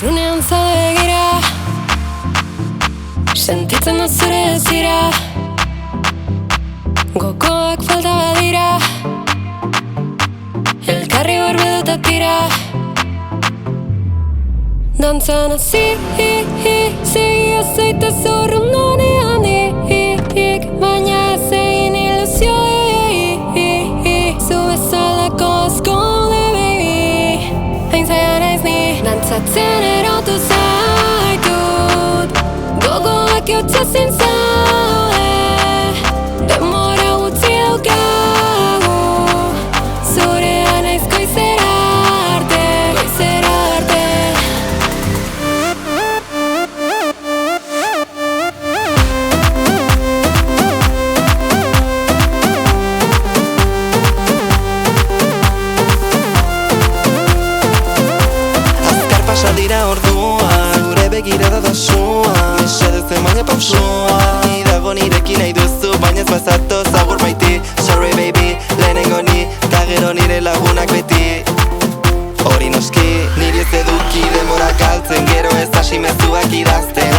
Urrunean zaude begira, sentitzen da zure desira. Gogoak falta badira, Elkarri hurbildu eta tira. Dantzan hasi, Segi zaitez urrunean Baina ez egin ilusio Zu bezalako asko baby Hain zaila naiz ni Dantzatzen erotu zaitut Gogoak jotxezin zaude Denbora gutxi daukagu Zurea naiz goizerarte Goizerarte Dira ordua, gure begira da sua Mesedez baina pausua Ni dago nirekin nahi duzu, baina ez bazatoz agur baiti Sorry baby, lehenengo ni, ta gero nire lagunak beti Hori noski, niri ez eduki denbora galtzen Gero ez hasi mezuak idazten